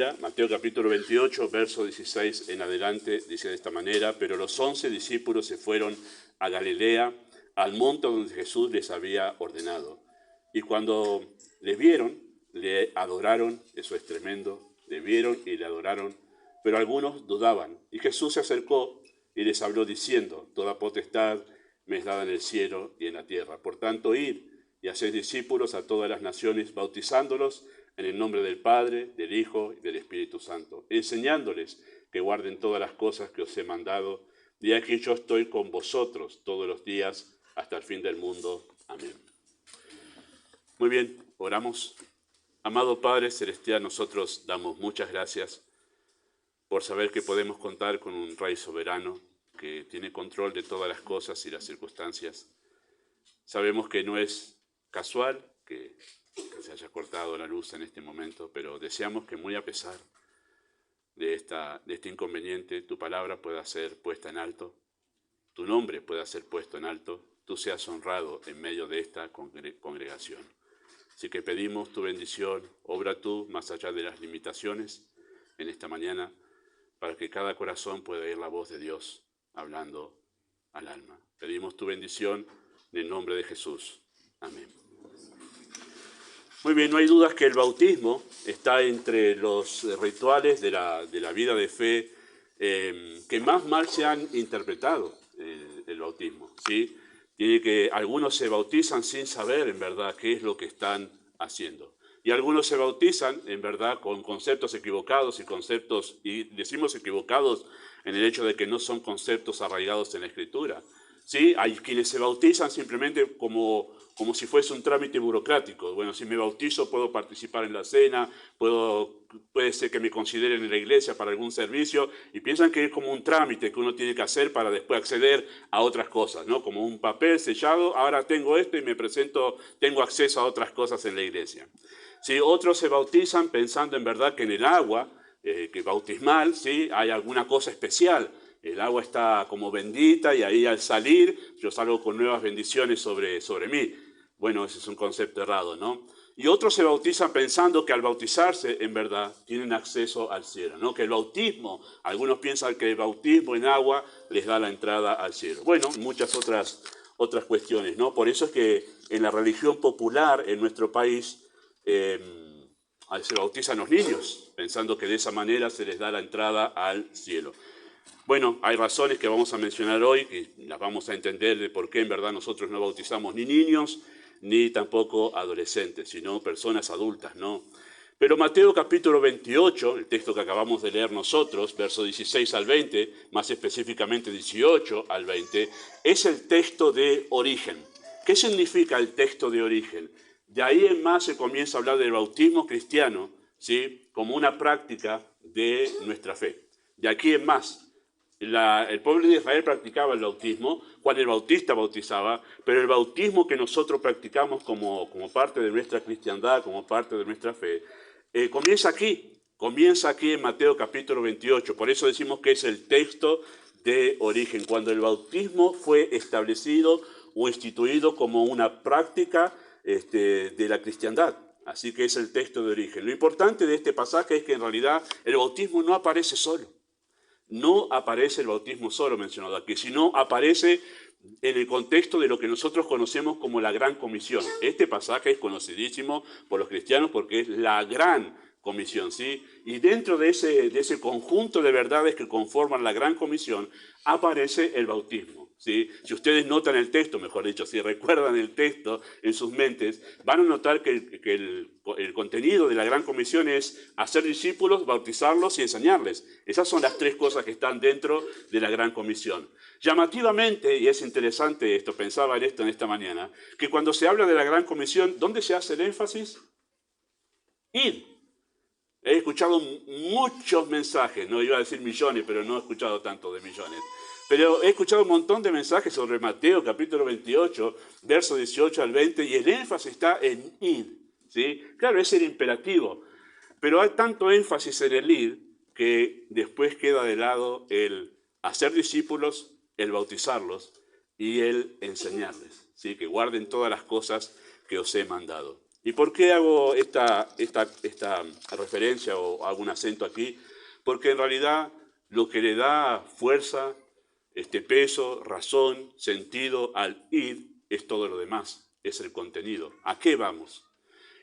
manera, Mateo capítulo 28, verso 16 en adelante, dice de esta manera: pero los 11 discípulos se fueron a Galilea, al monte donde Jesús les había ordenado. Y cuando le vieron, le adoraron, eso es tremendo, le vieron y le adoraron, pero algunos dudaban. Y Jesús se acercó y les habló diciendo: toda potestad me es dada en el cielo y en la tierra. Por tanto, id y haced discípulos a todas las naciones, bautizándolos en el nombre del Padre, del Hijo y del Espíritu Santo, enseñándoles que guarden todas las cosas que os he mandado. Y aquí yo estoy con vosotros todos los días hasta el fin del mundo. Amén. Muy bien, oramos. Amado Padre Celestial, nosotros damos muchas gracias por saber que podemos contar con un Rey soberano que tiene control de todas las cosas y las circunstancias. Sabemos que no es casual que se haya cortado la luz en este momento, pero deseamos que muy a pesar de este inconveniente, tu palabra pueda ser puesta en alto, tu nombre pueda ser puesto en alto, tú seas honrado en medio de esta congregación. Así que pedimos tu bendición, obra tú más allá de las limitaciones en esta mañana, para que cada corazón pueda oír la voz de Dios hablando al alma. Pedimos tu bendición en el nombre de Jesús. Amén. Muy bien, no hay dudas que el bautismo está entre los rituales de la vida de fe que más mal se han interpretado, el bautismo, ¿sí? Tiene que algunos se bautizan sin saber en verdad qué es lo que están haciendo. Y algunos se bautizan en verdad con conceptos equivocados y decimos equivocados en el hecho de que no son conceptos arraigados en la Escritura. ¿Sí? Hay quienes se bautizan simplemente como si fuese un trámite burocrático. Bueno, si me bautizo puedo participar en la cena, puede ser que me consideren en la iglesia para algún servicio, y piensan que es como un trámite que uno tiene que hacer para después acceder a otras cosas, ¿no? Como un papel sellado, ahora tengo esto y me presento, tengo acceso a otras cosas en la iglesia. ¿Sí? Otros se bautizan pensando en verdad que en el agua, que bautismal, ¿sí? Hay alguna cosa especial. El agua está como bendita y ahí al salir yo salgo con nuevas bendiciones sobre mí. Bueno, ese es un concepto errado, ¿no? Y otros se bautizan pensando que al bautizarse, en verdad, tienen acceso al cielo, ¿no? Que el bautismo, algunos piensan que el bautismo en agua les da la entrada al cielo. Bueno, muchas otras cuestiones, ¿no? Por eso es que en la religión popular en nuestro país se bautizan los niños, pensando que de esa manera se les da la entrada al cielo. Bueno, hay razones que vamos a mencionar hoy, que las vamos a entender de por qué en verdad nosotros no bautizamos ni niños, ni tampoco adolescentes, sino personas adultas, ¿no? Pero Mateo capítulo 28, el texto que acabamos de leer nosotros, versos 16 al 20, más específicamente 18 al 20, es el texto de origen. ¿Qué significa el texto de origen? De ahí en más se comienza a hablar del bautismo cristiano, ¿sí? Como una práctica de nuestra fe. De aquí en más. El pueblo de Israel practicaba el bautismo, Juan el Bautista bautizaba, pero el bautismo que nosotros practicamos como parte de nuestra cristiandad, como parte de nuestra fe, comienza aquí en Mateo capítulo 28. Por eso decimos que es el texto de origen, cuando el bautismo fue establecido o instituido como una práctica de la cristiandad. Así que es el texto de origen. Lo importante de este pasaje es que en realidad el bautismo no aparece solo. No aparece el bautismo solo mencionado aquí, sino aparece en el contexto de lo que nosotros conocemos como la Gran Comisión. Este pasaje es conocidísimo por los cristianos porque es la Gran Comisión, ¿sí? Y dentro de ese conjunto de verdades que conforman la Gran Comisión aparece el bautismo, ¿sí? Si ustedes notan el texto, mejor dicho, si recuerdan el texto en sus mentes, van a notar que el contenido de la Gran Comisión es hacer discípulos, bautizarlos y enseñarles. Esas son las tres cosas que están dentro de la Gran Comisión. Llamativamente, y es interesante esto, pensaba en esto en esta mañana, que cuando se habla de la Gran Comisión, ¿dónde se hace el énfasis? Ir. He escuchado muchos mensajes, no iba a decir millones, pero no he escuchado tanto de millones. Pero he escuchado un montón de mensajes sobre Mateo capítulo 28, versos 18 al 20, y el énfasis está en ir, ¿sí? Claro, es el imperativo, pero hay tanto énfasis en el ir que después queda de lado el hacer discípulos, el bautizarlos y el enseñarles, ¿sí? Que guarden todas las cosas que os he mandado. ¿Y por qué hago esta referencia o hago un acento aquí? Porque en realidad lo que le da fuerza, peso, razón, sentido al ir es todo lo demás, es el contenido. ¿A qué vamos?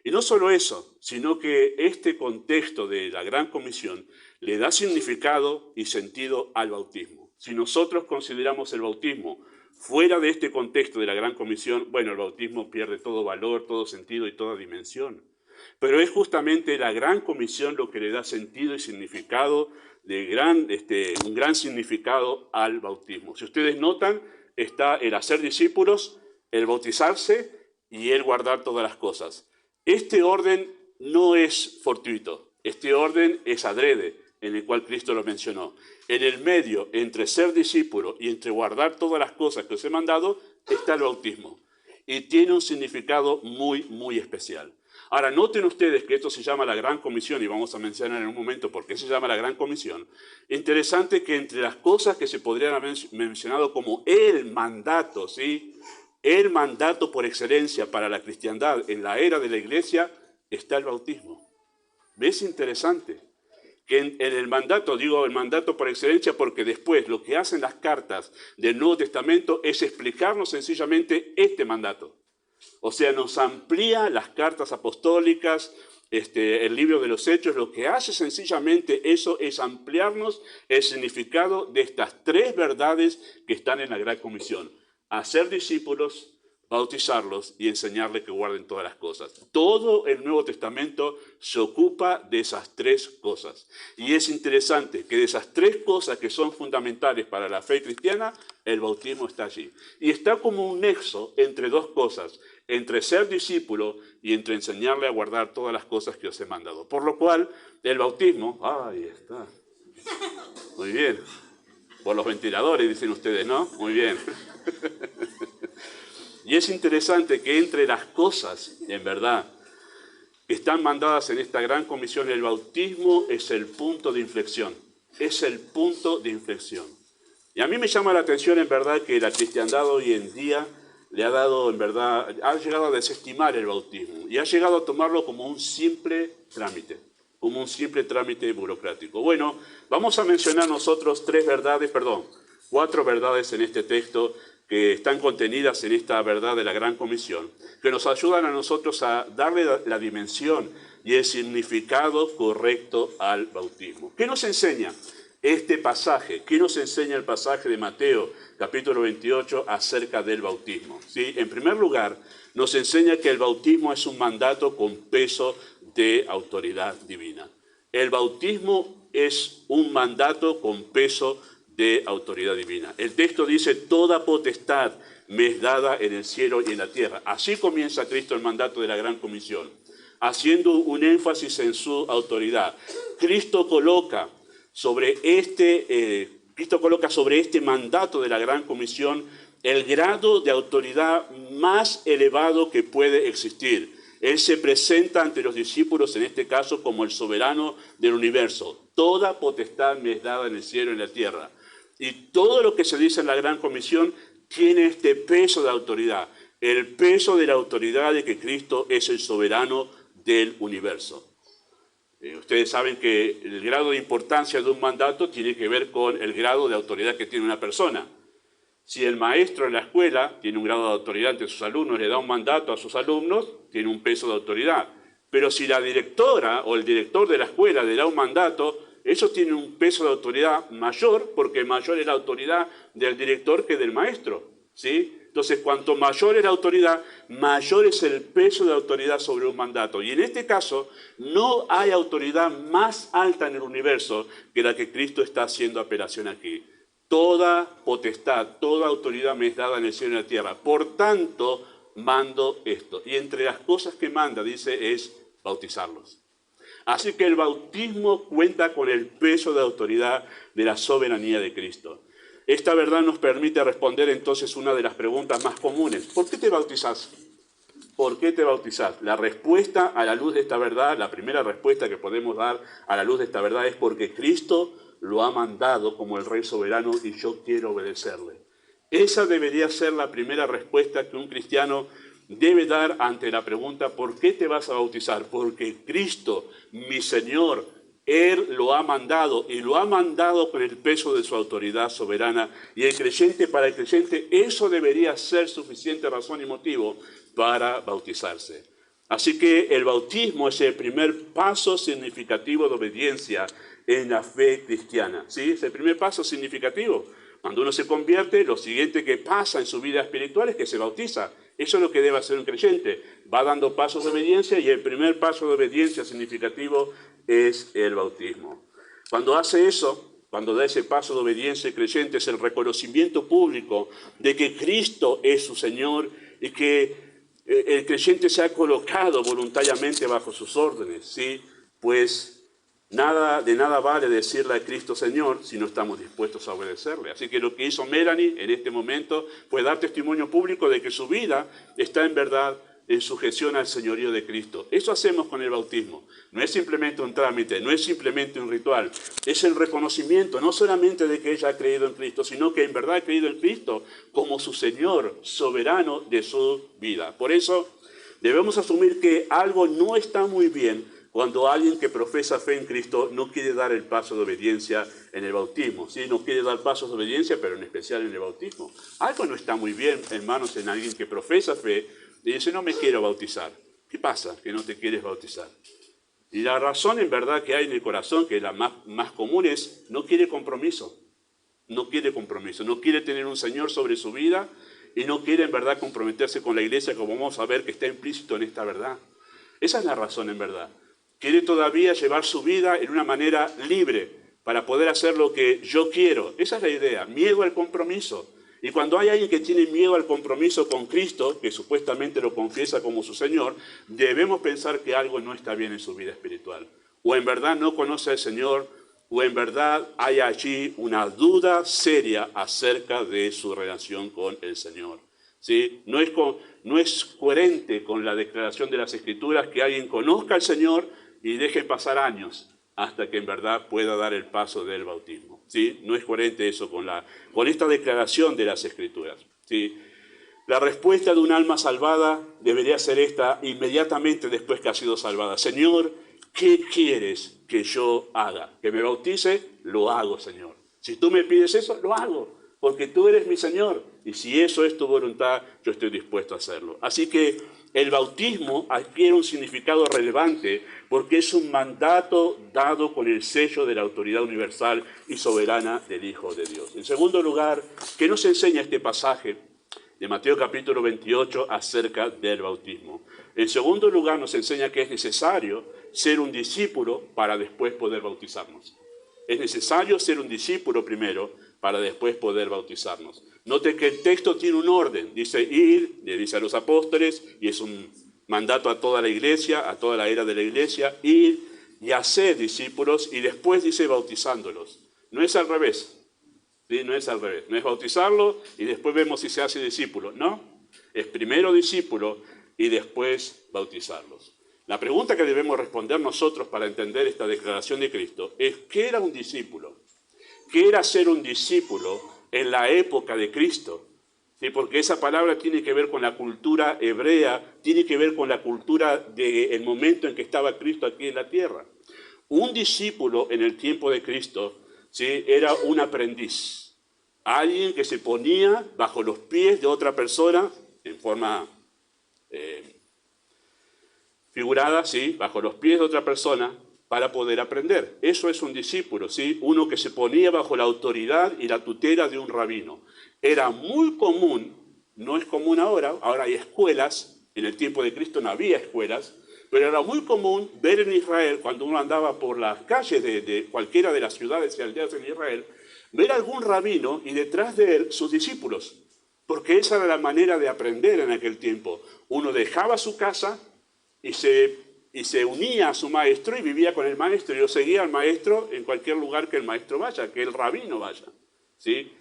Y no solo eso, sino que este contexto de la Gran Comisión le da significado y sentido al bautismo. Si nosotros consideramos el bautismo fuera de este contexto de la Gran Comisión, bueno, el bautismo pierde todo valor, todo sentido y toda dimensión. Pero es justamente la Gran Comisión lo que le da sentido y significado, un gran significado al bautismo. Si ustedes notan, está el hacer discípulos, el bautizarse y el guardar todas las cosas. Este orden no es fortuito, este orden es adrede, en el cual Cristo lo mencionó. En el medio, entre ser discípulo y entre guardar todas las cosas que os he mandado, está el bautismo. Y tiene un significado muy, muy especial. Ahora, noten ustedes que esto se llama la Gran Comisión, y vamos a mencionar en un momento por qué se llama la Gran Comisión. Interesante que entre las cosas que se podrían haber mencionado como el mandato, ¿sí?, el mandato por excelencia para la cristiandad en la era de la iglesia, está el bautismo. ¿Ves? Interesante. Que en el mandato, digo el mandato por excelencia porque después lo que hacen las cartas del Nuevo Testamento es explicarnos sencillamente este mandato. O sea, nos amplía las cartas apostólicas, el libro de los Hechos, lo que hace sencillamente eso es ampliarnos el significado de estas tres verdades que están en la Gran Comisión. Hacer discípulos, bautizarlos y enseñarles que guarden todas las cosas. Todo el Nuevo Testamento se ocupa de esas tres cosas. Y es interesante que de esas tres cosas que son fundamentales para la fe cristiana, el bautismo está allí. Y está como un nexo entre dos cosas, entre ser discípulo y entre enseñarle a guardar todas las cosas que os he mandado. Por lo cual, el bautismo, ahí está, muy bien, por los ventiladores dicen ustedes, ¿no? Muy bien. Y es interesante que entre las cosas, en verdad, que están mandadas en esta gran comisión, el bautismo es el punto de inflexión. Es el punto de inflexión. Y a mí me llama la atención, en verdad, que la cristiandad hoy en día le ha dado, en verdad, ha llegado a desestimar el bautismo y ha llegado a tomarlo como un simple trámite burocrático. Bueno, vamos a mencionar nosotros cuatro verdades en este texto que están contenidas en esta verdad de la Gran Comisión, que nos ayudan a nosotros a darle la dimensión y el significado correcto al bautismo. ¿Qué nos enseña este pasaje? ¿Qué nos enseña el pasaje de Mateo, capítulo 28, acerca del bautismo? ¿Sí? En primer lugar, nos enseña que el bautismo es un mandato con peso de autoridad divina. El bautismo es un mandato con peso de autoridad divina. El texto dice, toda potestad me es dada en el cielo y en la tierra. Así comienza Cristo el mandato de la Gran Comisión, haciendo un énfasis en su autoridad. Cristo coloca sobre este mandato de la Gran Comisión el grado de autoridad más elevado que puede existir. Él se presenta ante los discípulos, en este caso, como el soberano del universo. Toda potestad me es dada en el cielo y en la tierra. Y todo lo que se dice en la Gran Comisión tiene este peso de autoridad. El peso de la autoridad de que Cristo es el soberano del universo. Ustedes saben que el grado de importancia de un mandato tiene que ver con el grado de autoridad que tiene una persona. Si el maestro en la escuela tiene un grado de autoridad ante sus alumnos, le da un mandato a sus alumnos, tiene un peso de autoridad. Pero si la directora o el director de la escuela le da un mandato, eso tiene un peso de autoridad mayor, porque mayor es la autoridad del director que del maestro, ¿sí? Entonces, cuanto mayor es la autoridad, mayor es el peso de autoridad sobre un mandato. Y en este caso, no hay autoridad más alta en el universo que la que Cristo está haciendo apelación aquí. Toda potestad, toda autoridad me es dada en el cielo y en la tierra. Por tanto, mando esto. Y entre las cosas que manda, dice, es bautizarlos. Así que el bautismo cuenta con el peso de autoridad de la soberanía de Cristo. Esta verdad nos permite responder entonces una de las preguntas más comunes. ¿Por qué te bautizás? ¿Por qué te bautizás? La respuesta a la luz de esta verdad, la primera respuesta que podemos dar a la luz de esta verdad es porque Cristo lo ha mandado como el Rey soberano y yo quiero obedecerle. Esa debería ser la primera respuesta que un cristiano debe dar ante la pregunta, ¿por qué te vas a bautizar? Porque Cristo, mi Señor, Él lo ha mandado y lo ha mandado con el peso de su autoridad soberana. Y el creyente, para el creyente, eso debería ser suficiente razón y motivo para bautizarse. Así que el bautismo es el primer paso significativo de obediencia en la fe cristiana. ¿Sí? Es el primer paso significativo. Cuando uno se convierte, lo siguiente que pasa en su vida espiritual es que se bautiza. Eso es lo que debe hacer un creyente. Va dando pasos de obediencia y el primer paso de obediencia significativo es el bautismo. Cuando hace eso, cuando da ese paso de obediencia el creyente, es el reconocimiento público de que Cristo es su Señor y que el creyente se ha colocado voluntariamente bajo sus órdenes, ¿sí? Pues de nada vale decirle a Cristo Señor si no estamos dispuestos a obedecerle. Así que lo que hizo Melanie en este momento fue dar testimonio público de que su vida está en verdad en sujeción al señorío de Cristo. Eso hacemos con el bautismo. No es simplemente un trámite, no es simplemente un ritual. Es el reconocimiento no solamente de que ella ha creído en Cristo, sino que en verdad ha creído en Cristo como su Señor soberano de su vida. Por eso debemos asumir que algo no está muy bien cuando alguien que profesa fe en Cristo no quiere dar el paso de obediencia en el bautismo. ¿Sí? No quiere dar pasos de obediencia, pero en especial en el bautismo. Algo no está muy bien, hermanos, en alguien que profesa fe y dice, no me quiero bautizar. ¿Qué pasa que no te quieres bautizar? Y la razón en verdad que hay en el corazón, que la más común es, no quiere compromiso. No quiere compromiso, no quiere tener un Señor sobre su vida y no quiere en verdad comprometerse con la iglesia, como vamos a ver que está implícito en esta verdad. Esa es la razón en verdad. Quiere todavía llevar su vida en una manera libre para poder hacer lo que yo quiero. Esa es la idea, miedo al compromiso. Y cuando hay alguien que tiene miedo al compromiso con Cristo, que supuestamente lo confiesa como su Señor, debemos pensar que algo no está bien en su vida espiritual. O en verdad no conoce al Señor, o en verdad hay allí una duda seria acerca de su relación con el Señor. ¿Sí? No es coherente con la declaración de las Escrituras que alguien conozca al Señor y deje pasar años hasta que en verdad pueda dar el paso del bautismo. ¿Sí? No es coherente eso con esta declaración de las Escrituras. ¿Sí? La respuesta de un alma salvada debería ser esta inmediatamente después que ha sido salvada. Señor, ¿qué quieres que yo haga? ¿Que me bautice? Lo hago, Señor. Si tú me pides eso, lo hago, porque tú eres mi Señor. Y si eso es tu voluntad, yo estoy dispuesto a hacerlo. Así que el bautismo adquiere un significado relevante porque es un mandato dado con el sello de la autoridad universal y soberana del Hijo de Dios. En segundo lugar, ¿qué nos enseña este pasaje de Mateo capítulo 28 acerca del bautismo? En segundo lugar, nos enseña que es necesario ser un discípulo para después poder bautizarnos. Es necesario ser un discípulo primero para después poder bautizarnos. Note que el texto tiene un orden. Dice ir, le dice a los apóstoles, y es un mandato a toda la iglesia, a toda la era de la iglesia, ir y hacer discípulos, y después dice bautizándolos. No es al revés. ¿Sí? No es al revés. No es bautizarlo y después vemos si se hace discípulo. No. Es primero discípulo y después bautizarlos. La pregunta que debemos responder nosotros para entender esta declaración de Cristo es, ¿qué era un discípulo? ¿Qué era ser un discípulo en la época de Cristo? ¿Sí? Porque esa palabra tiene que ver con la cultura hebrea, tiene que ver con la cultura del momento en que estaba Cristo aquí en la tierra. Un discípulo en el tiempo de Cristo, ¿sí?, era un aprendiz, alguien que se ponía bajo los pies de otra persona en forma figurada, ¿sí?, bajo los pies de otra persona para poder aprender. Eso es un discípulo, ¿sí? Uno que se ponía bajo la autoridad y la tutela de un rabino. Era muy común, no es común ahora hay escuelas, en el tiempo de Cristo no había escuelas, pero era muy común ver en Israel, cuando uno andaba por las calles de cualquiera de las ciudades y aldeas en Israel, ver algún rabino y detrás de él sus discípulos, porque esa era la manera de aprender en aquel tiempo. Uno dejaba su casa y se unía a su maestro y vivía con el maestro y lo seguía al maestro en cualquier lugar que el maestro vaya, que el rabino vaya. ¿Sí?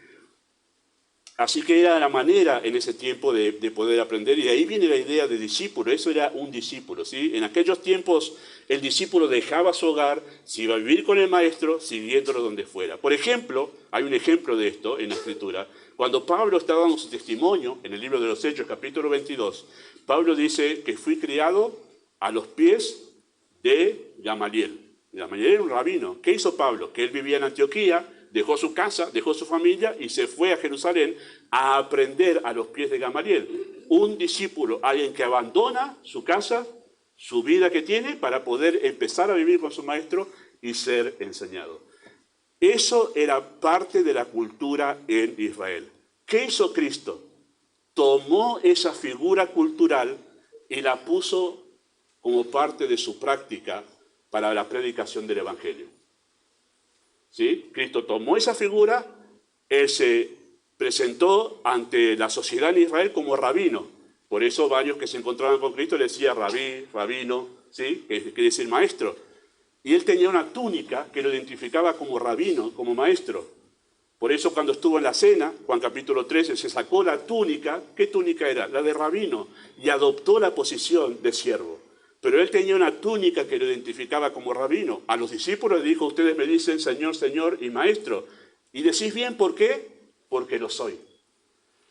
Así que era la manera en ese tiempo de poder aprender, y de ahí viene la idea de discípulo. Eso era un discípulo, ¿sí? En aquellos tiempos el discípulo dejaba su hogar, se iba a vivir con el maestro, siguiéndolo donde fuera. Por ejemplo, hay un ejemplo de esto en la Escritura. Cuando Pablo está dando su testimonio, en el libro de los Hechos, capítulo 22, Pablo dice que fui criado a los pies de Gamaliel. Gamaliel era un rabino. ¿Qué hizo Pablo? Que él vivía en Antioquía, dejó su casa, dejó su familia y se fue a Jerusalén a aprender a los pies de Gamaliel. Un discípulo, alguien que abandona su casa, su vida que tiene, para poder empezar a vivir con su maestro y ser enseñado. Eso era parte de la cultura en Israel. ¿Qué hizo Cristo? Tomó esa figura cultural y la puso como parte de su práctica para la predicación del Evangelio. ¿Sí? Cristo tomó esa figura, él se presentó ante la sociedad en Israel como rabino. Por eso varios que se encontraban con Cristo le decían rabí, rabino, ¿sí? Que quiere decir maestro. Y él tenía una túnica que lo identificaba como rabino, como maestro. Por eso cuando estuvo en la cena, Juan capítulo 13, se sacó la túnica. ¿Qué túnica era? La de rabino. Y adoptó la posición de siervo. Pero él tenía una túnica que lo identificaba como rabino. A los discípulos le dijo, ustedes me dicen Señor, Señor y Maestro. ¿Y decís bien por qué? Porque lo soy.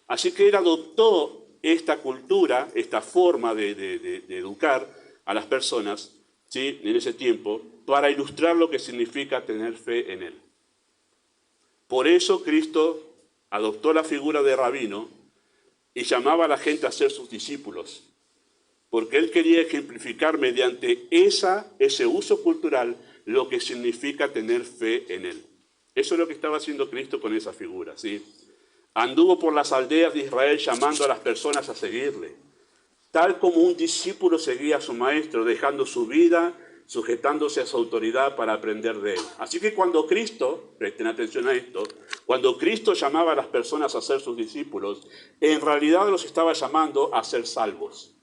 Así que él adoptó esta cultura, esta forma de educar a las personas, ¿sí? En ese tiempo, para ilustrar lo que significa tener fe en él. Por eso Cristo adoptó la figura de rabino y llamaba a la gente a ser sus discípulos, porque él quería ejemplificar mediante ese uso cultural lo que significa tener fe en él. Eso es lo que estaba haciendo Cristo con esa figura, ¿sí? Anduvo por las aldeas de Israel llamando a las personas a seguirle, tal como un discípulo seguía a su maestro, dejando su vida, sujetándose a su autoridad para aprender de él. Así que cuando Cristo, presten atención a esto, cuando Cristo llamaba a las personas a ser sus discípulos, en realidad los estaba llamando a ser salvos.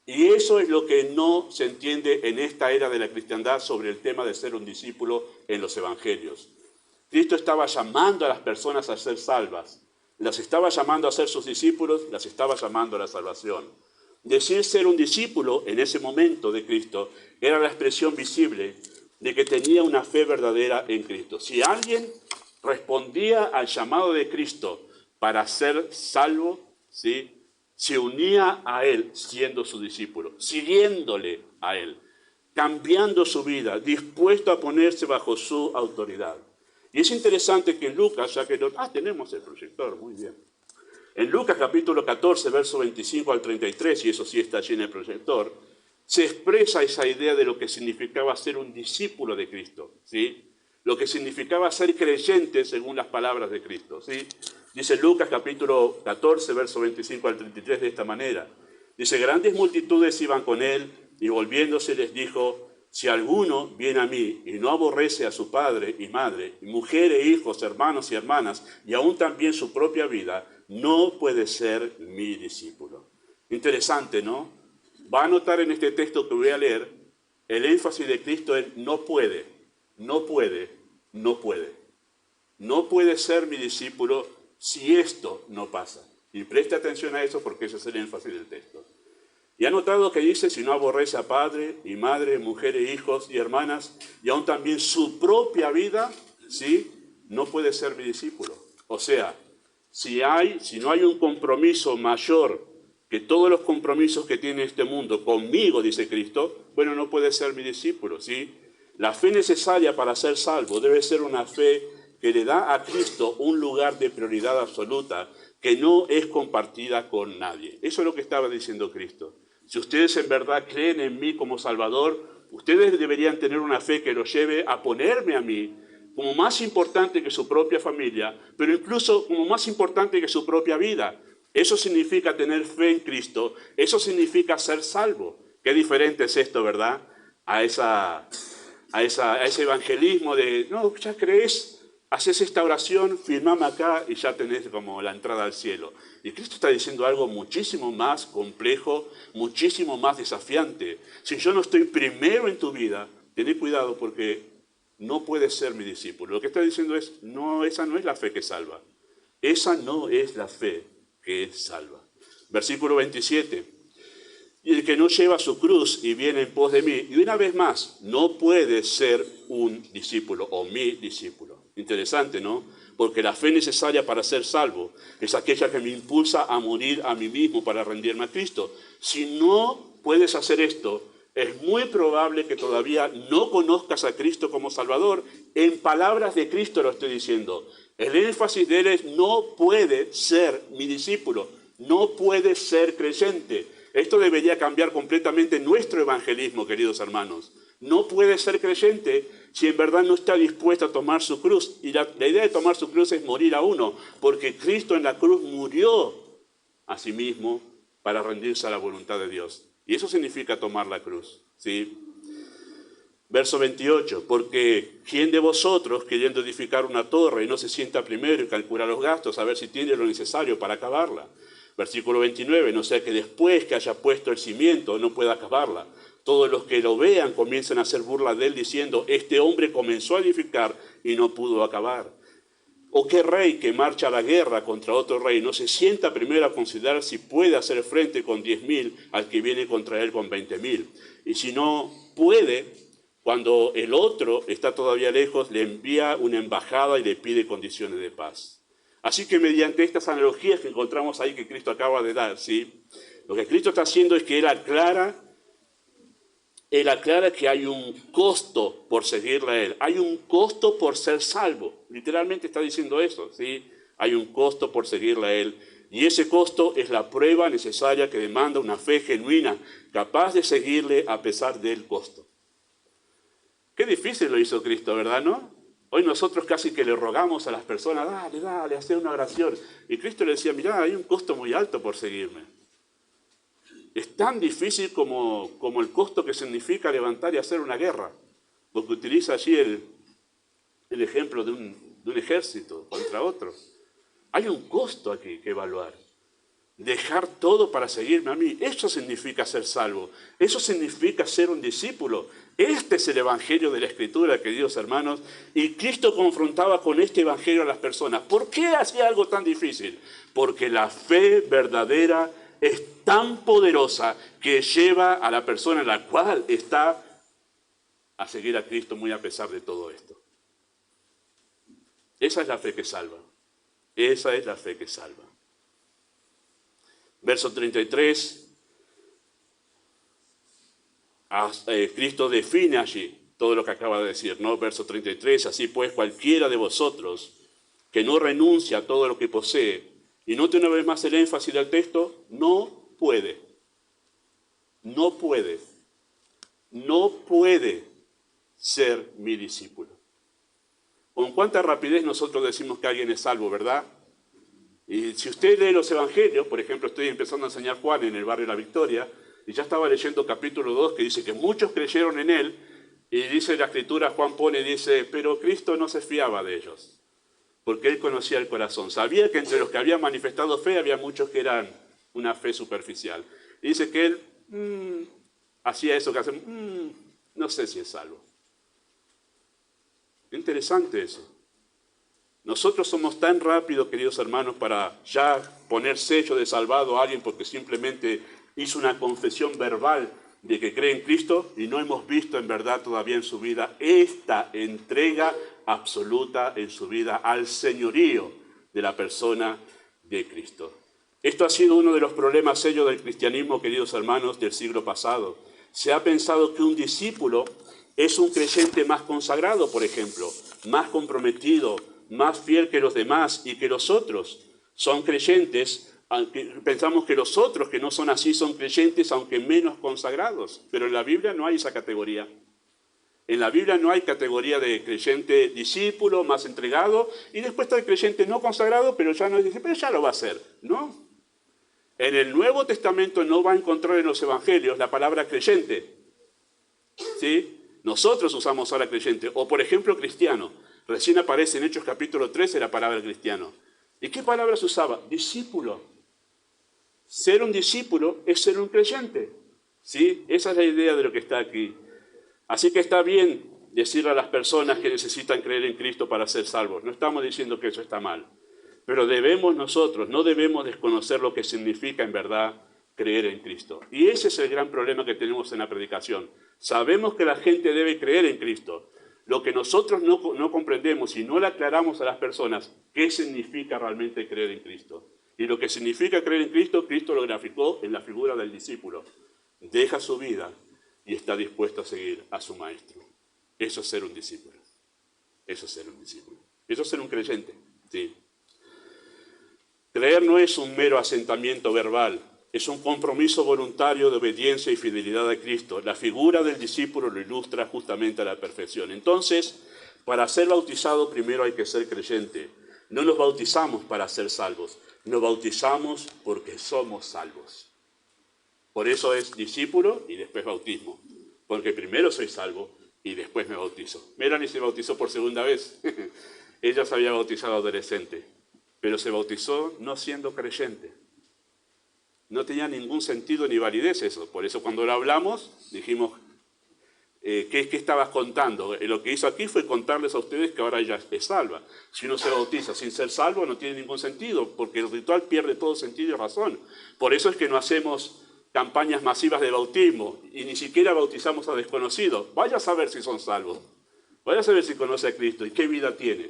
Y eso es lo que no se entiende en esta era de la cristiandad sobre el tema de ser un discípulo en los evangelios. Cristo estaba llamando a las personas a ser salvas, las estaba llamando a ser sus discípulos, las estaba llamando a la salvación. Decir ser un discípulo en ese momento de Cristo era la expresión visible de que tenía una fe verdadera en Cristo. Si alguien respondía al llamado de Cristo para ser salvo, ¿sí?, se unía a él siendo su discípulo, siguiéndole a él, cambiando su vida, dispuesto a ponerse bajo su autoridad. Y es interesante que en Lucas, ya que tenemos el proyector, muy bien. En Lucas capítulo 14, verso 25 al 33, y eso sí está allí en el proyector, se expresa esa idea de lo que significaba ser un discípulo de Cristo, ¿sí? Lo que significaba ser creyente según las palabras de Cristo, ¿sí? Dice Lucas capítulo 14, verso 25 al 33 de esta manera. Dice, grandes multitudes iban con él y volviéndose les dijo, si alguno viene a mí y no aborrece a su padre y madre, y mujer e hijos, hermanos y hermanas, y aún también su propia vida, no puede ser mi discípulo. Interesante, ¿no? Va a notar en este texto que voy a leer el énfasis de Cristo en no puede, no puede, no puede. No puede ser mi discípulo si esto no pasa. Y preste atención a eso porque ese es el énfasis del texto. Y ha notado que dice, si no aborrece a padre y madre, mujer e hijos y hermanas, y aún también su propia vida, ¿sí?, no puede ser mi discípulo. O sea, si no hay un compromiso mayor que todos los compromisos que tiene este mundo conmigo, dice Cristo, bueno, no puede ser mi discípulo, ¿sí? La fe necesaria para ser salvo debe ser una fe que le da a Cristo un lugar de prioridad absoluta, que no es compartida con nadie. Eso es lo que estaba diciendo Cristo. Si ustedes en verdad creen en mí como Salvador, ustedes deberían tener una fe que los lleve a ponerme a mí como más importante que su propia familia, pero incluso como más importante que su propia vida. Eso significa tener fe en Cristo, eso significa ser salvo. Qué diferente es esto, ¿verdad? A ese evangelismo de, no, ya crees, haces esta oración, firmame acá y ya tenés como la entrada al cielo. Y Cristo está diciendo algo muchísimo más complejo, muchísimo más desafiante. Si yo no estoy primero en tu vida, tened cuidado porque no puedes ser mi discípulo. Lo que está diciendo es, no, esa no es la fe que salva. Esa no es la fe que salva. Versículo 27. Y el que no lleva su cruz y viene en pos de mí, y una vez más, no puede ser un discípulo o mi discípulo. Interesante, ¿no? Porque la fe necesaria para ser salvo es aquella que me impulsa a morir a mí mismo para rendirme a Cristo. Si no puedes hacer esto, es muy probable que todavía no conozcas a Cristo como Salvador. En palabras de Cristo lo estoy diciendo. El énfasis de él es: no puede ser mi discípulo, no puede ser creyente. Esto debería cambiar completamente nuestro evangelismo, queridos hermanos. No puede ser creyente si en verdad no está dispuesto a tomar su cruz. Y la idea de tomar su cruz es morir a uno, porque Cristo en la cruz murió a sí mismo para rendirse a la voluntad de Dios. Y eso significa tomar la cruz, ¿sí? Verso 28, porque ¿quién de vosotros, queriendo edificar una torre, no se sienta primero y calcula los gastos, a ver si tiene lo necesario para acabarla? Versículo 29, no sea que después que haya puesto el cimiento no pueda acabarla. Todos los que lo vean comiencen a hacer burla de él diciendo: este hombre comenzó a edificar y no pudo acabar. ¿O qué rey que marcha a la guerra contra otro rey no se sienta primero a considerar si puede hacer frente con 10.000 al que viene contra él con 20.000? Y si no puede, cuando el otro está todavía lejos, le envía una embajada y le pide condiciones de paz. Así que mediante estas analogías que encontramos ahí que Cristo acaba de dar, ¿sí? Lo que Cristo está haciendo es que Él aclara que hay un costo por seguirle a Él. Hay un costo por ser salvo. Literalmente está diciendo eso, ¿sí? Hay un costo por seguirle a Él. Y ese costo es la prueba necesaria que demanda una fe genuina, capaz de seguirle a pesar del costo. Qué difícil lo hizo Cristo, ¿verdad, no? Hoy nosotros casi que le rogamos a las personas: dale, hacer una oración. Y Cristo le decía: mirá, hay un costo muy alto por seguirme. Es tan difícil como el costo que significa levantar y hacer una guerra. Porque utiliza allí el ejemplo de un ejército contra otro. Hay un costo aquí que evaluar. Dejar todo para seguirme a mí, eso significa ser salvo. Eso significa ser un discípulo. Este es el evangelio de la Escritura, queridos hermanos. Y Cristo confrontaba con este evangelio a las personas. ¿Por qué hacía algo tan difícil? Porque la fe verdadera es tan poderosa que lleva a la persona en la cual está a seguir a Cristo muy a pesar de todo esto. Esa es la fe que salva. Esa es la fe que salva. Verso 33, Cristo define allí todo lo que acaba de decir, ¿no? Verso 33, así pues cualquiera de vosotros que no renuncia a todo lo que posee, y note una vez más el énfasis del texto, no puede ser mi discípulo. Con cuánta rapidez nosotros decimos que alguien es salvo, ¿verdad? Y si usted lee los evangelios, por ejemplo, estoy empezando a enseñar Juan en el barrio La Victoria, y ya estaba leyendo capítulo 2 que dice que muchos creyeron en él, y dice la Escritura, Juan pone, dice, pero Cristo no se fiaba de ellos, porque él conocía el corazón. Sabía que entre los que habían manifestado fe había muchos que eran una fe superficial. Y dice que él hacía eso que hacen, no sé si es salvo. Interesante eso. Nosotros somos tan rápidos, queridos hermanos, para ya poner sello de salvado a alguien porque simplemente hizo una confesión verbal de que cree en Cristo y no hemos visto en verdad todavía en su vida esta entrega absoluta en su vida al señorío de la persona de Cristo. Esto ha sido uno de los problemas serios del cristianismo, queridos hermanos, del siglo pasado. Se ha pensado que un discípulo es un creyente más consagrado, por ejemplo, más comprometido, más fiel que los demás y que los otros son creyentes. Pensamos que los otros que no son así son creyentes aunque menos consagrados, pero en la Biblia no hay esa categoría. En la Biblia no hay categoría de creyente discípulo más entregado y después está el creyente no consagrado, pero ya no dice, pero ya lo va a hacer, ¿no? En el Nuevo Testamento no va a encontrar en los evangelios la palabra creyente, ¿sí? Nosotros usamos ahora creyente, o por ejemplo cristiano. Recién aparece en Hechos capítulo 13 la palabra cristiano. ¿Y qué palabra se usaba? Discípulo. Ser un discípulo es ser un creyente, ¿sí? Esa es la idea de lo que está aquí. Así que está bien decirle a las personas que necesitan creer en Cristo para ser salvos. No estamos diciendo que eso está mal. Pero no debemos desconocer lo que significa en verdad creer en Cristo. Y ese es el gran problema que tenemos en la predicación. Sabemos que la gente debe creer en Cristo. Lo que nosotros no comprendemos y no le aclaramos a las personas, ¿qué significa realmente creer en Cristo? Y lo que significa creer en Cristo, Cristo lo graficó en la figura del discípulo. Deja su vida y está dispuesto a seguir a su maestro. Eso es ser un discípulo. Eso es ser un discípulo. Eso es ser un creyente. ¿Sí? Creer no es un mero asentamiento verbal, es un compromiso voluntario de obediencia y fidelidad a Cristo. La figura del discípulo lo ilustra justamente a la perfección. Entonces, para ser bautizado primero hay que ser creyente. No nos bautizamos para ser salvos, nos bautizamos porque somos salvos. Por eso es discípulo y después bautismo, porque primero soy salvo y después me bautizo. Melanie se bautizó por segunda vez. Ella se había bautizado adolescente, pero se bautizó no siendo creyente. No tenía ningún sentido ni validez eso. Por eso cuando lo hablamos, dijimos, ¿qué estabas contando? Lo que hizo aquí fue contarles a ustedes que ahora ella es salva. Si uno se bautiza sin ser salvo no tiene ningún sentido, porque el ritual pierde todo sentido y razón. Por eso es que no hacemos campañas masivas de bautismo y ni siquiera bautizamos a desconocidos. Vaya a saber si son salvos. Vaya a saber si conoce a Cristo y qué vida tiene.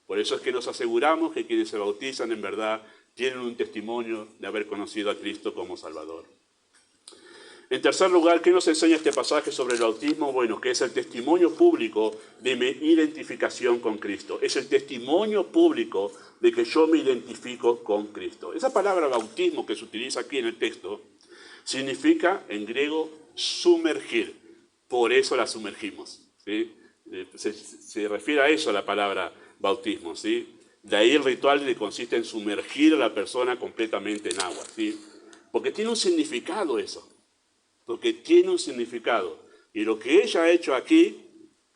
Por eso es que nos aseguramos que quienes se bautizan en verdad tienen un testimonio de haber conocido a Cristo como Salvador. En tercer lugar, ¿qué nos enseña este pasaje sobre el bautismo? Bueno, que es el testimonio público de mi identificación con Cristo. Es el testimonio público de que yo me identifico con Cristo. Esa palabra bautismo que se utiliza aquí en el texto significa en griego sumergir. Por eso la sumergimos, ¿sí? Se refiere a eso la palabra bautismo, ¿sí? De ahí el ritual que consiste en sumergir a la persona completamente en agua, ¿sí? Porque tiene un significado eso, porque tiene un significado. Y lo que ella ha hecho aquí,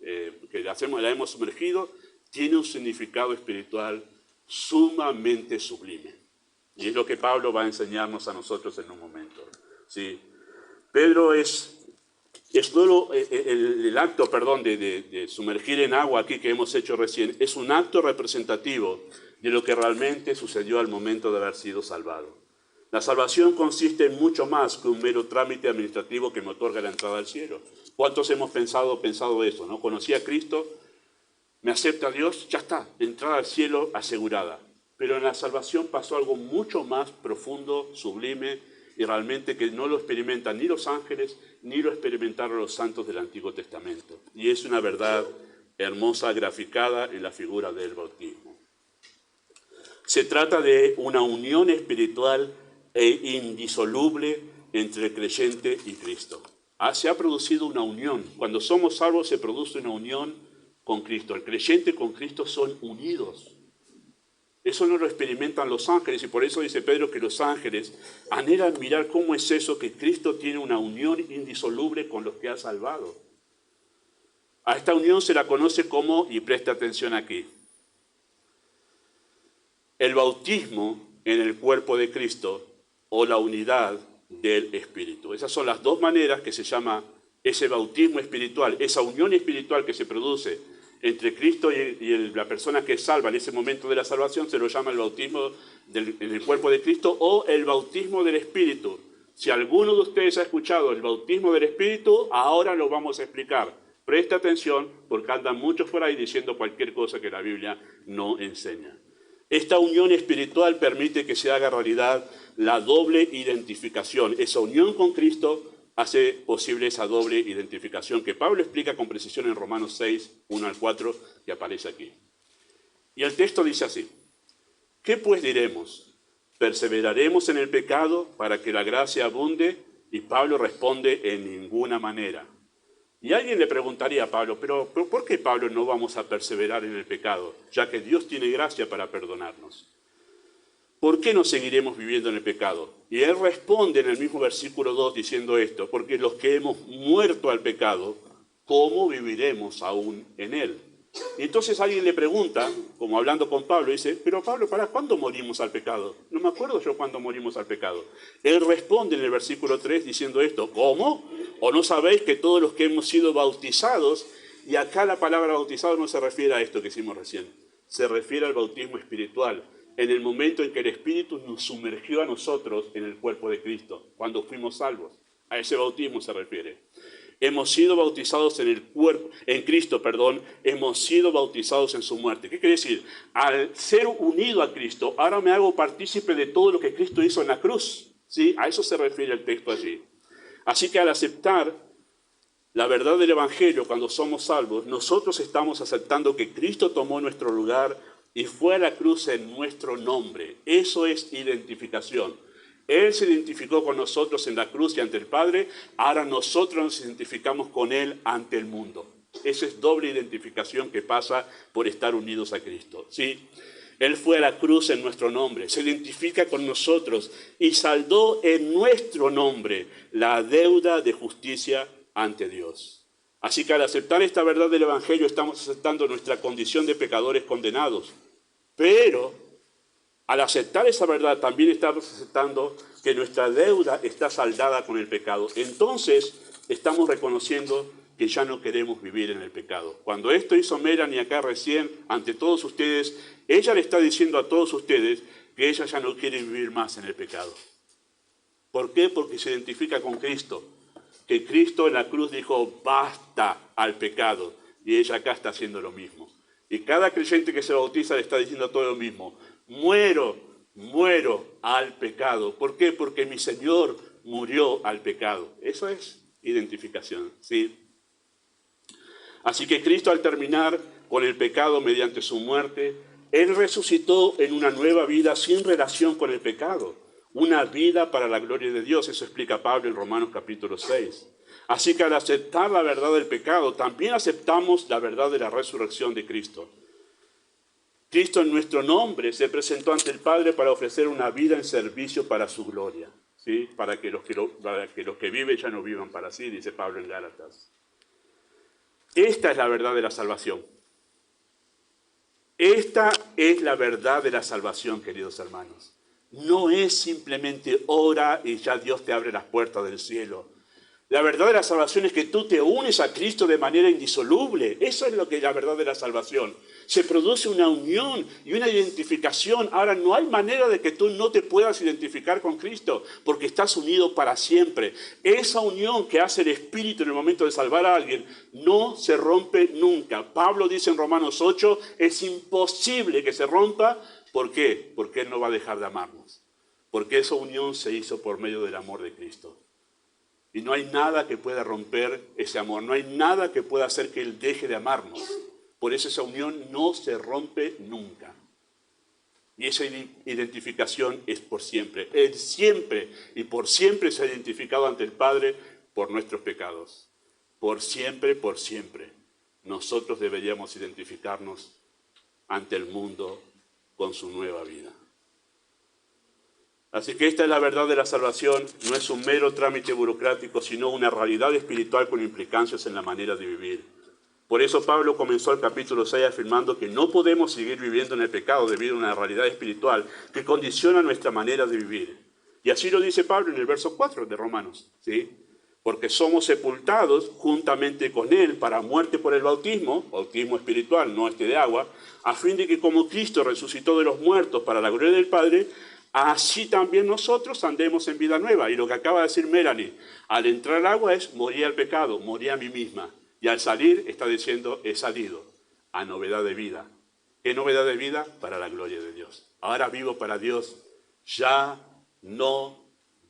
que la hemos sumergido, tiene un significado espiritual sumamente sublime. Y es lo que Pablo va a enseñarnos a nosotros en un momento, ¿sí? Pedro es solo el acto, de sumergir en agua aquí que hemos hecho recién, es un acto representativo de lo que realmente sucedió al momento de haber sido salvado. La salvación consiste en mucho más que un mero trámite administrativo que me otorga la entrada al cielo. ¿Cuántos hemos pensado eso, no? Conocí a Cristo, me acepta Dios, ya está, entrada al cielo asegurada. Pero en la salvación pasó algo mucho más profundo, sublime, y realmente que no lo experimentan ni los ángeles, ni lo experimentaron los santos del Antiguo Testamento. Y es una verdad hermosa, graficada en la figura del bautismo. Se trata de una unión espiritual e indisoluble entre el creyente y Cristo. Se ha producido una unión. Cuando somos salvos se produce una unión con Cristo. El creyente con Cristo son unidos. Eso no lo experimentan los ángeles y por eso dice Pedro que los ángeles anhelan mirar cómo es eso que Cristo tiene una unión indisoluble con los que ha salvado. A esta unión se la conoce como, y presta atención aquí, el bautismo en el cuerpo de Cristo o la unidad del Espíritu. Esas son las dos maneras que se llama ese bautismo espiritual, esa unión espiritual que se produce entre Cristo y la persona que es salva en ese momento de la salvación, se lo llama el bautismo en el cuerpo de Cristo o el bautismo del Espíritu. Si alguno de ustedes ha escuchado el bautismo del Espíritu, ahora lo vamos a explicar. Presta atención porque andan muchos por ahí diciendo cualquier cosa que la Biblia no enseña. Esta unión espiritual permite que se haga realidad la doble identificación. Esa unión con Cristo hace posible esa doble identificación que Pablo explica con precisión en Romanos 6, 1 al 4, que aparece aquí. Y el texto dice así: ¿qué pues diremos? ¿Perseveraremos en el pecado para que la gracia abunde? Y Pablo responde: en ninguna manera. Y alguien le preguntaría a Pablo, ¿pero por qué, Pablo, no vamos a perseverar en el pecado, ya que Dios tiene gracia para perdonarnos? ¿Por qué no seguiremos viviendo en el pecado? Y él responde en el mismo versículo 2 diciendo esto: porque los que hemos muerto al pecado, ¿cómo viviremos aún en él? Y entonces alguien le pregunta, como hablando con Pablo, dice: pero Pablo, ¿para cuándo morimos al pecado? No me acuerdo yo cuándo morimos al pecado. Él responde en el versículo 3 diciendo esto: ¿cómo? ¿O no sabéis que todos los que hemos sido bautizados, y acá la palabra bautizado no se refiere a esto que hicimos recién, se refiere al bautismo espiritual, en el momento en que el Espíritu nos sumergió a nosotros en el cuerpo de Cristo, cuando fuimos salvos. A ese bautismo se refiere. Hemos sido bautizados en el cuerpo, en Cristo, hemos sido bautizados en su muerte. ¿Qué quiere decir? Al ser unido a Cristo, ahora me hago partícipe de todo lo que Cristo hizo en la cruz. ¿Sí? A eso se refiere el texto allí. Así que al aceptar la verdad del Evangelio, cuando somos salvos, nosotros estamos aceptando que Cristo tomó nuestro lugar y fue a la cruz en nuestro nombre. Eso es identificación. Él se identificó con nosotros en la cruz y ante el Padre, ahora nosotros nos identificamos con Él ante el mundo. Esa es doble identificación que pasa por estar unidos a Cristo. ¿Sí? Él fue a la cruz en nuestro nombre, se identifica con nosotros y saldó en nuestro nombre la deuda de justicia ante Dios. Así que al aceptar esta verdad del Evangelio estamos aceptando nuestra condición de pecadores condenados. Pero al aceptar esa verdad también estamos aceptando que nuestra deuda está saldada con el pecado. Entonces estamos reconociendo que ya no queremos vivir en el pecado. Cuando esto hizo Melanie acá recién, ante todos ustedes, ella le está diciendo a todos ustedes que ella ya no quiere vivir más en el pecado. ¿Por qué? Porque se identifica con Cristo. Que Cristo en la cruz dijo, basta al pecado. Y ella acá está haciendo lo mismo. Y cada creyente que se bautiza le está diciendo todo lo mismo. Muero al pecado. ¿Por qué? Porque mi Señor murió al pecado. Eso es identificación, ¿sí? Así que Cristo, al terminar con el pecado mediante su muerte, Él resucitó en una nueva vida sin relación con el pecado. Una vida para la gloria de Dios. Eso explica Pablo en Romanos capítulo 6. Así que al aceptar la verdad del pecado, también aceptamos la verdad de la resurrección de Cristo. Cristo en nuestro nombre se presentó ante el Padre para ofrecer una vida en servicio para su gloria. ¿Sí? Para que los que viven ya no vivan para sí, dice Pablo en Gálatas. Esta es la verdad de la salvación. Esta es la verdad de la salvación, queridos hermanos. No es simplemente ora y ya Dios te abre las puertas del cielo. La verdad de la salvación es que tú te unes a Cristo de manera indisoluble. Eso es lo que es la verdad de la salvación. Se produce una unión y una identificación. Ahora, no hay manera de que tú no te puedas identificar con Cristo, porque estás unido para siempre. Esa unión que hace el Espíritu en el momento de salvar a alguien no se rompe nunca. Pablo dice en Romanos 8, es imposible que se rompa. ¿Por qué? Porque Él no va a dejar de amarnos. Porque esa unión se hizo por medio del amor de Cristo. Y no hay nada que pueda romper ese amor. No hay nada que pueda hacer que Él deje de amarnos. Por eso esa unión no se rompe nunca. Y esa identificación es por siempre. Él siempre y por siempre se ha identificado ante el Padre por nuestros pecados. Por siempre, por siempre. Nosotros deberíamos identificarnos ante el mundo con su nueva vida. Así que esta es la verdad de la salvación, no es un mero trámite burocrático, sino una realidad espiritual con implicancias en la manera de vivir. Por eso Pablo comenzó el capítulo 6 afirmando que no podemos seguir viviendo en el pecado debido a una realidad espiritual que condiciona nuestra manera de vivir. Y así lo dice Pablo en el verso 4 de Romanos, ¿sí? Porque somos sepultados juntamente con Él para muerte por el bautismo espiritual, no este de agua, a fin de que como Cristo resucitó de los muertos para la gloria del Padre, así también nosotros andemos en vida nueva. Y lo que acaba de decir Melanie, al entrar al agua es morir al pecado, morir a mí misma. Y al salir está diciendo, he salido a novedad de vida. ¿Qué novedad de vida? Para la gloria de Dios. Ahora vivo para Dios, ya no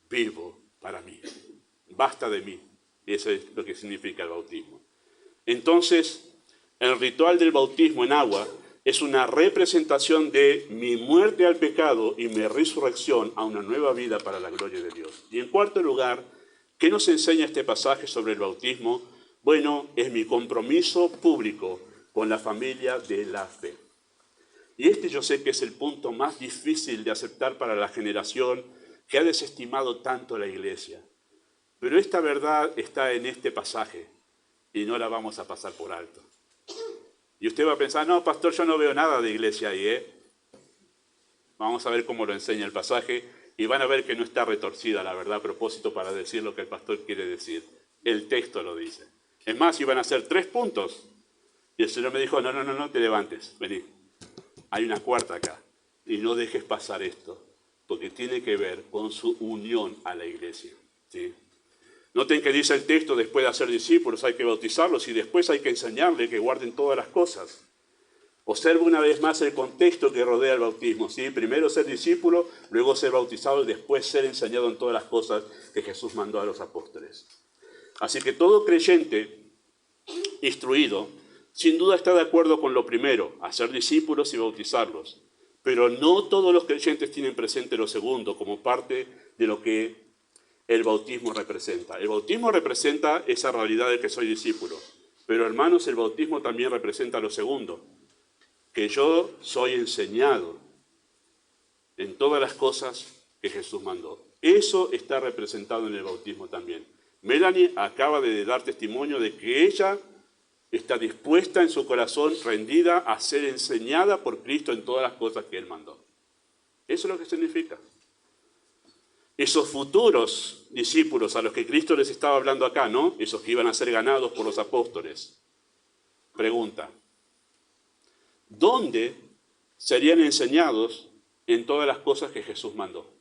vivo para mí. Basta de mí. Y eso es lo que significa el bautismo. Entonces, el ritual del bautismo en agua es una representación de mi muerte al pecado y mi resurrección a una nueva vida para la gloria de Dios. Y en cuarto lugar, ¿qué nos enseña este pasaje sobre el bautismo? Bueno, es mi compromiso público con la familia de la fe. Y este yo sé que es el punto más difícil de aceptar para la generación que ha desestimado tanto la iglesia. Pero esta verdad está en este pasaje y no la vamos a pasar por alto. Y usted va a pensar, no, pastor, yo no veo nada de iglesia ahí, ¿eh? Vamos a ver cómo lo enseña el pasaje y van a ver que no está retorcida la verdad a propósito para decir lo que el pastor quiere decir. El texto lo dice. Es más, iban a ser 3 puntos. Y el Señor me dijo, no te levantes, vení. Hay una cuarta acá. y no dejes pasar esto, porque tiene que ver con su unión a la iglesia, ¿sí? Noten que dice el texto, después de hacer discípulos hay que bautizarlos y después hay que enseñarles que guarden todas las cosas. Observa una vez más el contexto que rodea el bautismo, ¿sí? Primero ser discípulo, luego ser bautizado y después ser enseñado en todas las cosas que Jesús mandó a los apóstoles. Así que todo creyente instruido, sin duda está de acuerdo con lo primero, hacer discípulos y bautizarlos. Pero no todos los creyentes tienen presente lo segundo como parte de lo que el bautismo representa. El bautismo representa esa realidad de que soy discípulo. Pero hermanos, el bautismo también representa lo segundo, que yo soy enseñado en todas las cosas que Jesús mandó. Eso está representado en el bautismo también. Melanie acaba de dar testimonio de que ella está dispuesta en su corazón, rendida a ser enseñada por Cristo en todas las cosas que Él mandó. Eso es lo que significa. Esos futuros discípulos a los que Cristo les estaba hablando acá, ¿no? Esos que iban a ser ganados por los apóstoles. Pregunta, ¿dónde serían enseñados en todas las cosas que Jesús mandó?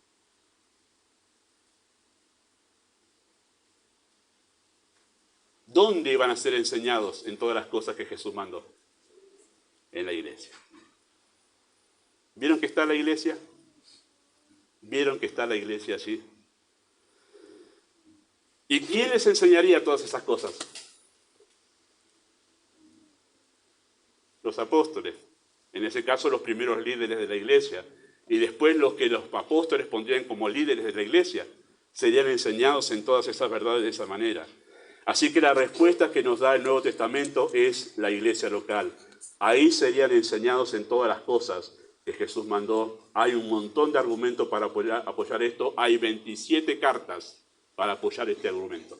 ¿Dónde iban a ser enseñados en todas las cosas que Jesús mandó? En la iglesia. ¿Vieron que está la iglesia? ¿Vieron que está la iglesia allí? ¿Y quién les enseñaría todas esas cosas? Los apóstoles. En ese caso, los primeros líderes de la iglesia. Y después los que los apóstoles pondrían como líderes de la iglesia serían enseñados en todas esas verdades de esa manera. Así que la respuesta que nos da el Nuevo Testamento es la iglesia local. Ahí serían enseñados en todas las cosas que Jesús mandó. Hay un montón de argumentos para apoyar esto. Hay 27 cartas para apoyar este argumento.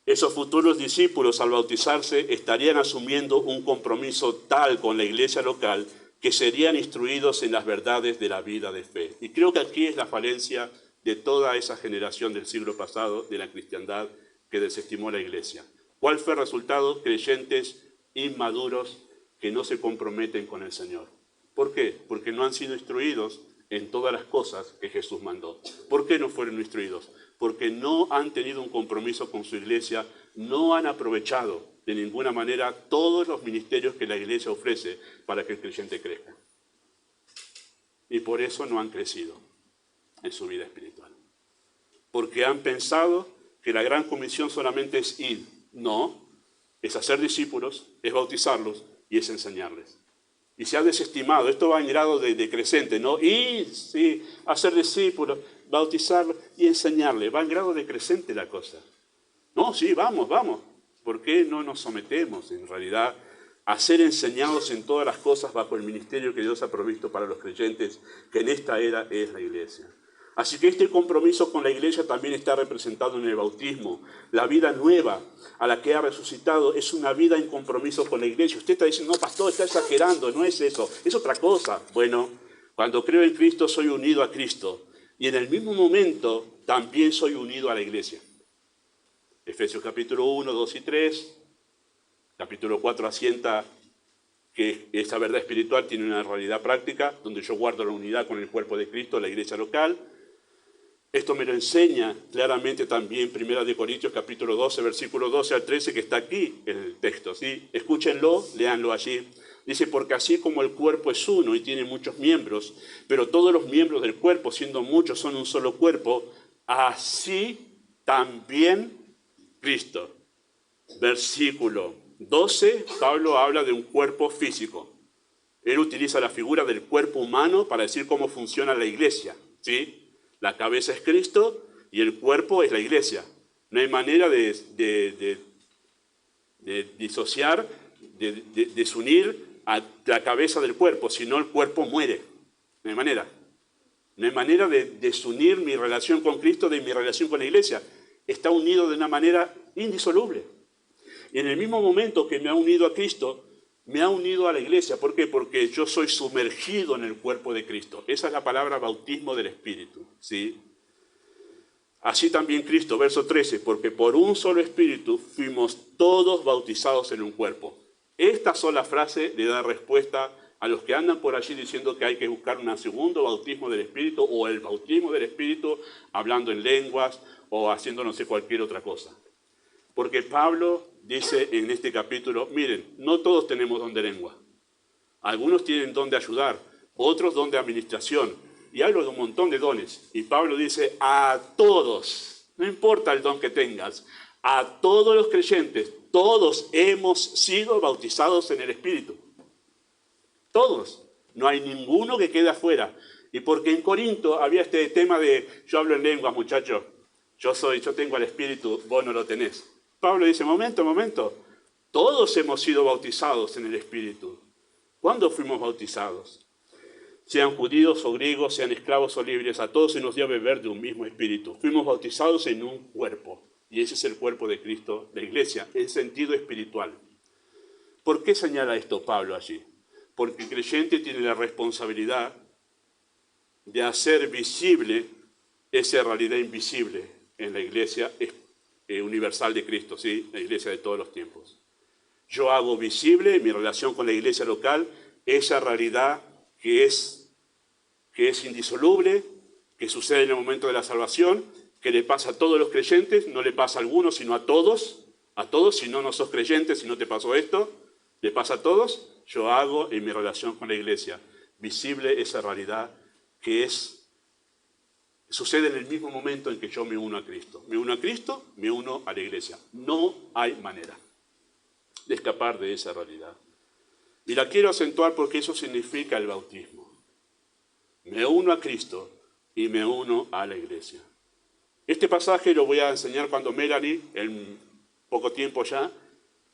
Esos futuros discípulos al bautizarse estarían asumiendo un compromiso tal con la iglesia local que serían instruidos en las verdades de la vida de fe. Y creo que aquí es la falencia de toda esa generación del siglo pasado, de la cristiandad, que desestimó la iglesia. ¿Cuál fue el resultado? Creyentes inmaduros que no se comprometen con el Señor. ¿Por qué? Porque no han sido instruidos en todas las cosas que Jesús mandó. ¿Por qué no fueron instruidos? Porque no han tenido un compromiso con su iglesia, no han aprovechado de ninguna manera todos los ministerios que la iglesia ofrece para que el creyente crezca. Y por eso no han crecido en su vida espiritual. Porque han pensado que la gran comisión solamente es ir. No, es hacer discípulos, es bautizarlos y es enseñarles. Y se ha desestimado, esto va en grado de creciente, ¿no? Ir, sí, hacer discípulos, bautizarlos y enseñarles. Va en grado decreciente la cosa. No, sí, vamos. ¿Por qué no nos sometemos en realidad a ser enseñados en todas las cosas bajo el ministerio que Dios ha provisto para los creyentes, que en esta era es la iglesia? Así que este compromiso con la iglesia también está representado en el bautismo. La vida nueva a la que ha resucitado es una vida en compromiso con la iglesia. Usted está diciendo, no, pastor, está exagerando, no es eso, es otra cosa. Bueno, cuando creo en Cristo soy unido a Cristo y en el mismo momento también soy unido a la iglesia. Efesios capítulo 1, 2 y 3, capítulo 4 asienta que esa verdad espiritual tiene una realidad práctica, donde yo guardo la unidad con el cuerpo de Cristo, la iglesia local. Esto me lo enseña claramente también 1 Corintios capítulo 12, versículo 12 al 13, que está aquí en el texto, ¿sí? Escúchenlo, léanlo allí. Dice, porque así como el cuerpo es uno y tiene muchos miembros, pero todos los miembros del cuerpo, siendo muchos, son un solo cuerpo, así también Cristo. Versículo 12, Pablo habla de un cuerpo físico. Él utiliza la figura del cuerpo humano para decir cómo funciona la iglesia, ¿sí? La cabeza es Cristo y el cuerpo es la iglesia. No hay manera de disociar, de desunir a la cabeza del cuerpo, si no el cuerpo muere. No hay manera. No hay manera de desunir mi relación con Cristo de mi relación con la iglesia. Está unido de una manera indisoluble. Y en el mismo momento que me ha unido a Cristo, me ha unido a la iglesia. ¿Por qué? Porque yo soy sumergido en el cuerpo de Cristo. Esa es la palabra bautismo del Espíritu, ¿sí? Así también Cristo, verso 13, porque por un solo Espíritu fuimos todos bautizados en un cuerpo. Esta sola frase le da respuesta a los que andan por allí diciendo que hay que buscar un segundo bautismo del Espíritu o el bautismo del Espíritu hablando en lenguas o haciendo no sé cualquier otra cosa. Porque Pablo dice en este capítulo, miren, no todos tenemos don de lengua. Algunos tienen don de ayudar, otros don de administración. Y hablo de un montón de dones. Y Pablo dice, a todos, no importa el don que tengas, a todos los creyentes, todos hemos sido bautizados en el Espíritu. Todos. No hay ninguno que quede afuera. Y porque en Corinto había este tema de, yo hablo en lenguas, muchachos, yo tengo el Espíritu, vos no lo tenés. Pablo dice, momento, todos hemos sido bautizados en el Espíritu. ¿Cuándo fuimos bautizados? Sean judíos o griegos, sean esclavos o libres, a todos se nos dio a beber de un mismo Espíritu. Fuimos bautizados en un cuerpo, y ese es el cuerpo de Cristo, la Iglesia, en sentido espiritual. ¿Por qué señala esto Pablo allí? Porque el creyente tiene la responsabilidad de hacer visible esa realidad invisible en la Iglesia universal de Cristo, ¿sí? La Iglesia de todos los tiempos. Yo hago visible en mi relación con la Iglesia local esa realidad que es indisoluble, que sucede en el momento de la salvación, que le pasa a todos los creyentes, no le pasa a algunos, sino a todos, si no sos creyente, si no te pasó esto, le pasa a todos. Yo hago en mi relación con la Iglesia visible esa realidad que sucede en el mismo momento en que yo me uno a Cristo. Me uno a Cristo, me uno a la Iglesia. No hay manera de escapar de esa realidad. Y la quiero acentuar porque eso significa el bautismo. Me uno a Cristo y me uno a la Iglesia. Este pasaje lo voy a enseñar cuando Melanie, en poco tiempo ya,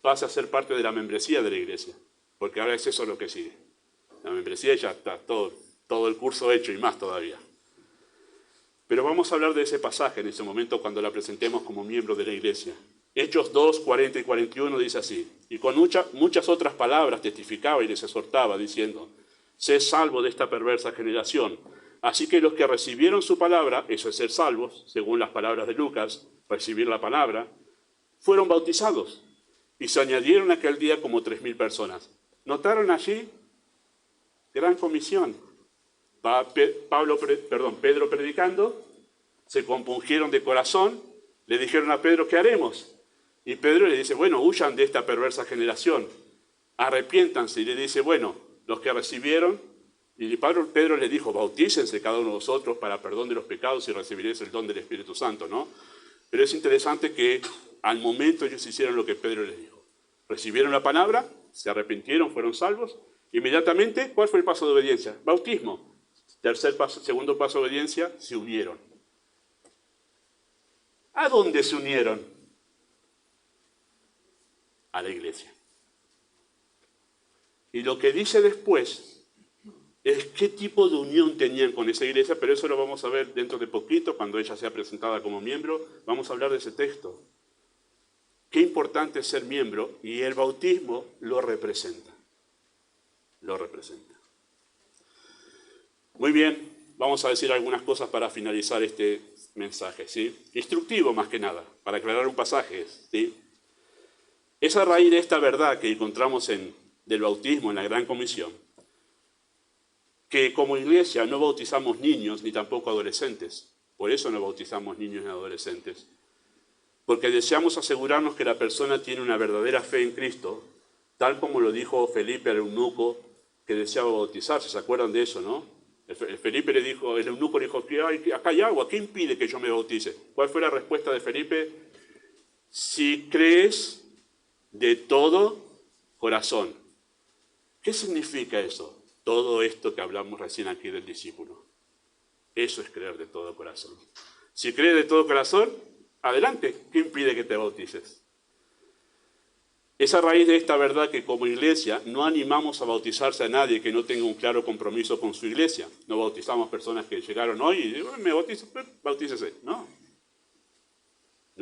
pase a ser parte de la membresía de la Iglesia. Porque ahora es eso lo que sigue. La membresía ya está todo el curso hecho y más todavía. Pero vamos a hablar de ese pasaje en ese momento cuando la presentemos como miembro de la Iglesia. Hechos 2, 40 y 41 dice así, y con muchas otras palabras testificaba y les exhortaba, diciendo, sé salvo de esta perversa generación. Así que los que recibieron su palabra, eso es ser salvos, según las palabras de Lucas, recibir la palabra, fueron bautizados y se añadieron aquel día como 3.000 personas. ¿Notaron allí? Gran comisión. Pedro predicando, se compungieron de corazón, le dijeron a Pedro, ¿qué haremos? Y Pedro le dice, bueno, huyan de esta perversa generación, arrepiéntanse. Y le dice, bueno, los que recibieron, y Pedro le dijo, bautícense cada uno de vosotros para perdón de los pecados y recibiréis el don del Espíritu Santo, ¿no? Pero es interesante que al momento ellos hicieron lo que Pedro les dijo. Recibieron la palabra, se arrepintieron, fueron salvos. Inmediatamente, ¿cuál fue el paso de obediencia? Bautismo. Segundo paso de obediencia, se unieron. ¿A dónde se unieron? A la Iglesia. Y lo que dice después es qué tipo de unión tenían con esa Iglesia, pero eso lo vamos a ver dentro de poquito, cuando ella sea presentada como miembro, vamos a hablar de ese texto. Qué importante es ser miembro, y el bautismo lo representa. Lo representa. Muy bien, vamos a decir algunas cosas para finalizar este mensaje, ¿sí? Instructivo más que nada, para aclarar un pasaje, ¿sí? Es a raíz de esta verdad que encontramos del bautismo en la Gran Comisión, que como Iglesia no bautizamos niños ni tampoco adolescentes. Por eso no bautizamos niños ni adolescentes. Porque deseamos asegurarnos que la persona tiene una verdadera fe en Cristo, tal como lo dijo Felipe al eunuco que deseaba bautizarse. ¿Se acuerdan de eso, no? El eunuco le dijo, acá hay agua, ¿qué impide que yo me bautice? ¿Cuál fue la respuesta de Felipe? Si crees de todo corazón. ¿Qué significa eso? Todo esto que hablamos recién aquí del discípulo. Eso es creer de todo corazón. Si crees de todo corazón, adelante. ¿Qué impide que te bautices? Es a raíz de esta verdad que como Iglesia no animamos a bautizarse a nadie que no tenga un claro compromiso con su Iglesia. No bautizamos personas que llegaron hoy y digo, me bautizo, bautícese. No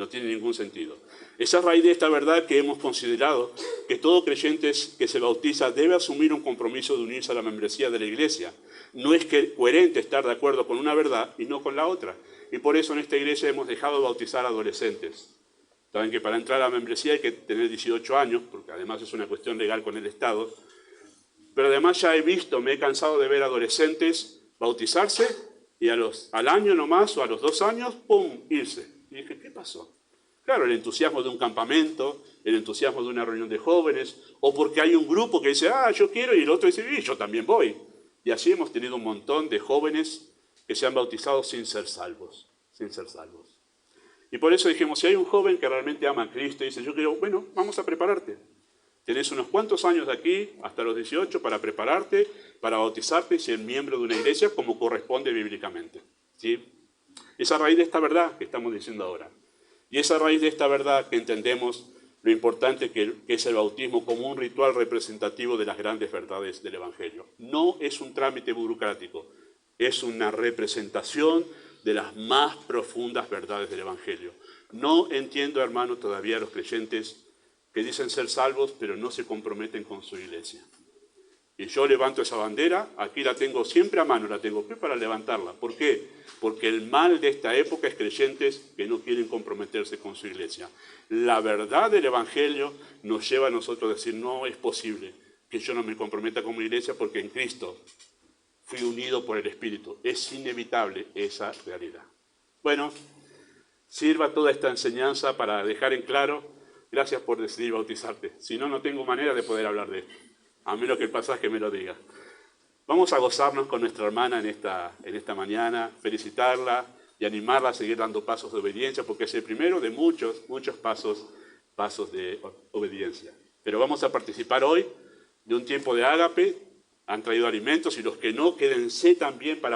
tiene ningún sentido. Es a raíz de esta verdad que hemos considerado que todo creyente que se bautiza debe asumir un compromiso de unirse a la membresía de la Iglesia. No es coherente estar de acuerdo con una verdad y no con la otra. Y por eso en esta iglesia hemos dejado de bautizar adolescentes. Saben que para entrar a la membresía hay que tener 18 años, porque además es una cuestión legal con el Estado. pero además ya he visto, me he cansado de ver adolescentes bautizarse y al año nomás o a los 2 años, ¡pum!, irse. Y dije, ¿qué pasó? Claro, el entusiasmo de un campamento, el entusiasmo de una reunión de jóvenes, o porque hay un grupo que dice, yo quiero, y el otro dice, y yo también voy. Y así hemos tenido un montón de jóvenes que se han bautizado sin ser salvos, sin ser salvos. Y por eso dijimos, si hay un joven que realmente ama a Cristo y dice, yo quiero, bueno, vamos a prepararte. Tenés unos cuantos años de aquí, hasta los 18, para prepararte, para bautizarte y ser miembro de una iglesia como corresponde bíblicamente, ¿sí? Es a raíz de esta verdad que estamos diciendo ahora. Y es a raíz de esta verdad que entendemos lo importante que es el bautismo como un ritual representativo de las grandes verdades del Evangelio. No es un trámite burocrático, es una representación de las más profundas verdades del Evangelio. No entiendo, hermano, todavía a los creyentes que dicen ser salvos, pero no se comprometen con su iglesia. Y yo levanto esa bandera, aquí la tengo siempre a mano, la tengo para levantarla. ¿Por qué? Porque el mal de esta época es creyentes que no quieren comprometerse con su iglesia. La verdad del Evangelio nos lleva a nosotros a decir, no es posible que yo no me comprometa con mi iglesia porque en Cristo fui unido por el Espíritu. Es inevitable esa realidad. Bueno, sirva toda esta enseñanza para dejar en claro, gracias por decidir bautizarte. Si no, no tengo manera de poder hablar de esto, a menos que el pasaje me lo diga. Vamos a gozarnos con nuestra hermana en esta mañana, felicitarla y animarla a seguir dando pasos de obediencia, porque es el primero de muchos pasos de obediencia. Pero vamos a participar hoy de un tiempo de ágape, han traído alimentos y los que no, quédense también para